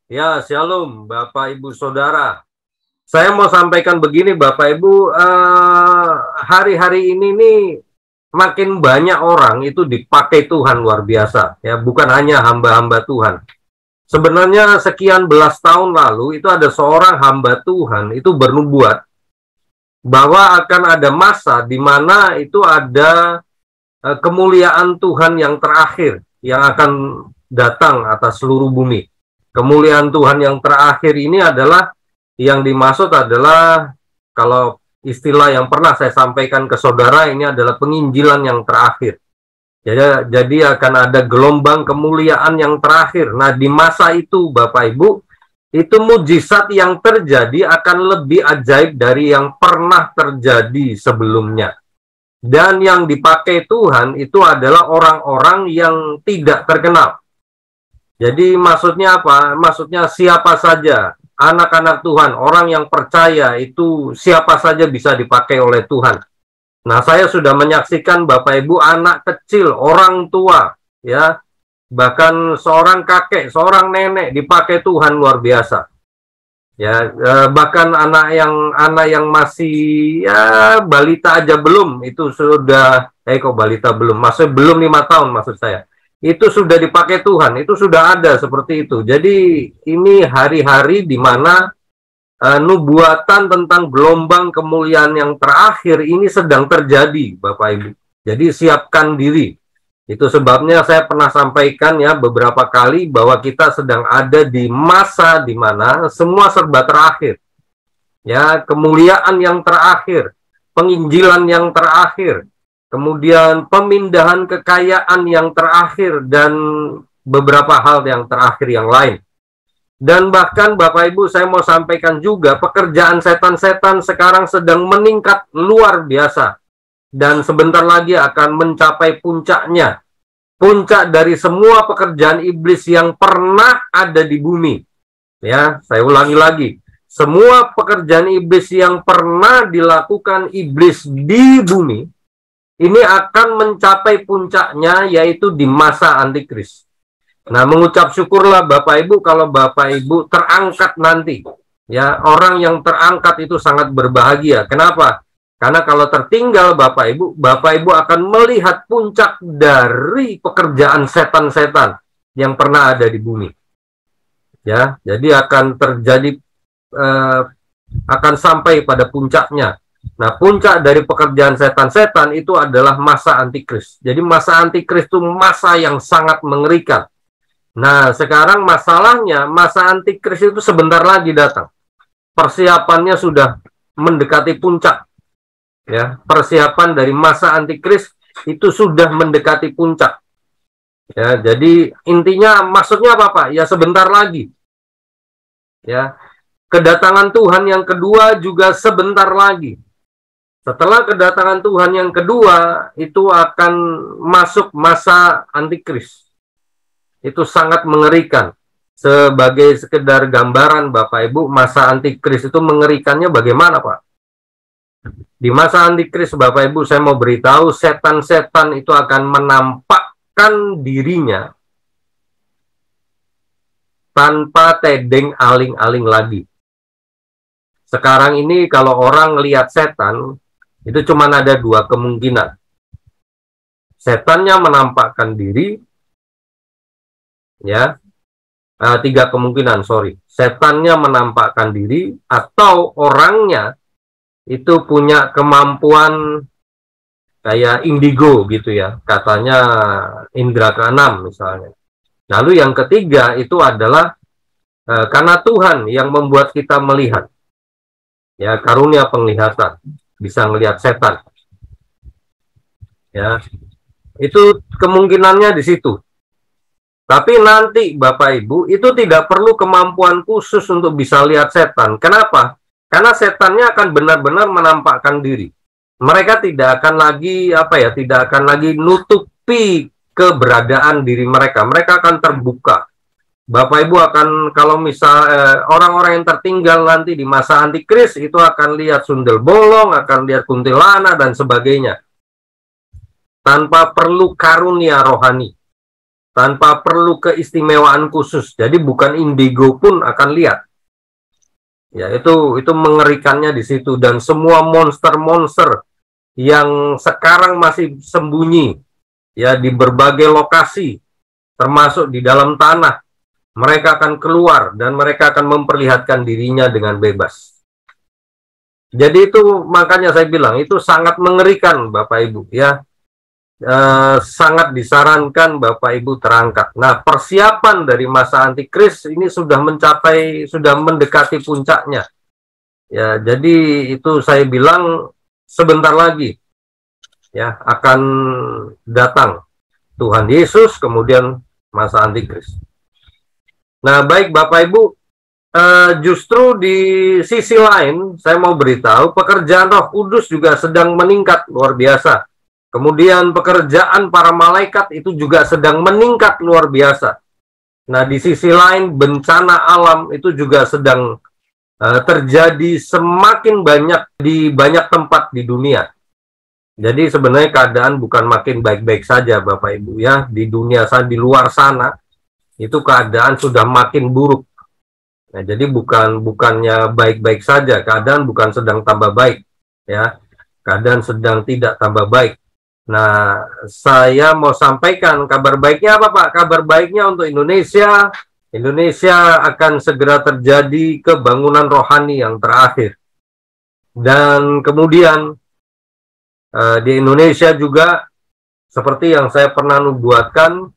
Ya, shalom Bapak Ibu Saudara. Saya mau sampaikan begini Bapak Ibu, hari-hari ini nih makin banyak orang itu dipakai Tuhan luar biasa. Ya, bukan hanya hamba-hamba Tuhan. Sebenarnya sekian belas tahun lalu itu ada seorang hamba Tuhan itu bernubuat bahwa akan ada masa di mana itu ada kemuliaan Tuhan yang terakhir yang akan datang atas seluruh bumi. Kemuliaan Tuhan yang terakhir ini adalah yang dimaksud adalah, kalau istilah yang pernah saya sampaikan ke saudara, ini adalah penginjilan yang terakhir. Jadi akan ada gelombang kemuliaan yang terakhir. Nah, di masa itu Bapak Ibu, itu mujizat yang terjadi akan lebih ajaib dari yang pernah terjadi sebelumnya. Dan yang dipakai Tuhan itu adalah orang-orang yang tidak terkenal. Jadi maksudnya apa? Maksudnya siapa saja, anak-anak Tuhan, orang yang percaya itu siapa saja bisa dipakai oleh Tuhan. Nah, saya sudah menyaksikan Bapak Ibu, anak kecil, orang tua, ya, bahkan seorang kakek, seorang nenek dipakai Tuhan luar biasa. Ya, bahkan anak yang masih ya balita aja belum, itu sudah kok balita belum, maksudnya belum 5 tahun maksud saya. Itu sudah dipakai Tuhan, itu sudah ada seperti itu. Jadi ini hari-hari di mana nubuatan tentang gelombang kemuliaan yang terakhir ini sedang terjadi, Bapak Ibu. Jadi siapkan diri. Itu sebabnya saya pernah sampaikan ya beberapa kali bahwa kita sedang ada di masa di mana semua serba terakhir. Ya, kemuliaan yang terakhir, penginjilan yang terakhir, kemudian pemindahan kekayaan yang terakhir, dan beberapa hal yang terakhir yang lain. Dan bahkan Bapak Ibu, saya mau sampaikan juga, pekerjaan setan-setan sekarang sedang meningkat luar biasa. Dan sebentar lagi akan mencapai puncaknya. Puncak dari semua pekerjaan iblis yang pernah ada di bumi. Ya, saya ulangi lagi. Semua pekerjaan iblis yang pernah dilakukan iblis di bumi, ini akan mencapai puncaknya, yaitu di masa antikris. Nah, mengucap syukurlah Bapak Ibu kalau Bapak Ibu terangkat nanti. Ya, orang yang terangkat itu sangat berbahagia. Kenapa? Karena kalau tertinggal Bapak Ibu akan melihat puncak dari pekerjaan setan-setan yang pernah ada di bumi. Ya, jadi akan terjadi, akan sampai pada puncaknya. Nah, puncak dari pekerjaan setan-setan itu adalah masa antikris. Jadi masa antikris itu masa yang sangat mengerikan. Nah, sekarang masalahnya masa antikris itu sebentar lagi datang. Persiapannya sudah mendekati puncak. Ya, persiapan dari masa antikris itu sudah mendekati puncak. Ya, jadi intinya maksudnya apa, Pak? Ya, sebentar lagi. Ya, kedatangan Tuhan yang kedua juga sebentar lagi. Setelah kedatangan Tuhan yang kedua, itu akan masuk masa antikris. Itu sangat mengerikan. Sebagai sekedar gambaran Bapak Ibu, masa antikris itu mengerikannya bagaimana, Pak? Di masa antikris Bapak Ibu, saya mau beritahu, setan-setan itu akan menampakkan dirinya tanpa tedeng aling-aling lagi. Sekarang ini kalau orang lihat setan, itu cuma ada dua kemungkinan. Setannya menampakkan diri, ya, tiga kemungkinan, sorry. Setannya menampakkan diri, atau orangnya itu punya kemampuan kayak indigo gitu ya, katanya indra keenam misalnya. Lalu yang ketiga itu adalah karena Tuhan yang membuat kita melihat, ya, karunia penglihatan, bisa melihat setan. Ya, itu kemungkinannya di situ. Tapi nanti Bapak Ibu itu tidak perlu kemampuan khusus untuk bisa lihat setan. Kenapa? Karena setannya akan benar-benar menampakkan diri. Mereka tidak akan lagi tidak akan lagi nutupi keberadaan diri mereka. Mereka akan terbuka. Bapak Ibu akan, kalau misal orang-orang yang tertinggal nanti di masa antikris itu akan lihat sundel bolong, akan lihat kuntilanak dan sebagainya. Tanpa perlu karunia rohani. tanpa perlu keistimewaan khusus. Jadi bukan indigo pun akan lihat. Ya, itu mengerikannya di situ. Dan semua monster-monster yang sekarang masih sembunyi ya di berbagai lokasi, termasuk di dalam tanah, mereka akan keluar dan mereka akan memperlihatkan dirinya dengan bebas. Jadi itu makanya saya bilang itu sangat mengerikan Bapak Ibu ya. Sangat disarankan Bapak Ibu terangkat. Nah, persiapan dari masa antikris ini sudah mendekati puncaknya. Ya, jadi itu saya bilang sebentar lagi ya akan datang Tuhan Yesus, kemudian masa antikris. Nah, baik Bapak Ibu, justru di sisi lain saya mau beritahu pekerjaan Roh Kudus juga sedang meningkat luar biasa. Kemudian pekerjaan para malaikat itu juga sedang meningkat luar biasa. Nah, di sisi lain bencana alam itu juga sedang terjadi semakin banyak di banyak tempat di dunia. Jadi sebenarnya keadaan bukan makin baik-baik saja Bapak Ibu ya. Di dunia di luar sana itu keadaan sudah makin buruk. Nah, jadi bukannya baik-baik saja, keadaan bukan sedang tambah baik ya. Keadaan sedang tidak tambah baik. Nah, saya mau sampaikan kabar baiknya apa Pak? Kabar baiknya untuk Indonesia, Indonesia akan segera terjadi kebangunan rohani yang terakhir. Dan kemudian di Indonesia juga seperti yang saya pernah nubuatkan,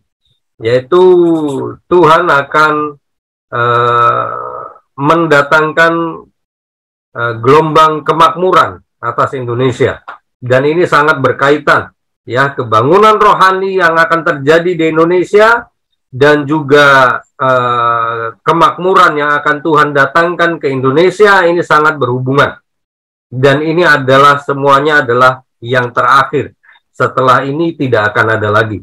yaitu Tuhan akan mendatangkan gelombang kemakmuran atas Indonesia. Dan ini sangat berkaitan ya, kebangunan rohani yang akan terjadi di Indonesia dan juga kemakmuran yang akan Tuhan datangkan ke Indonesia ini sangat berhubungan. Dan ini adalah semuanya adalah yang terakhir. Setelah ini tidak akan ada lagi.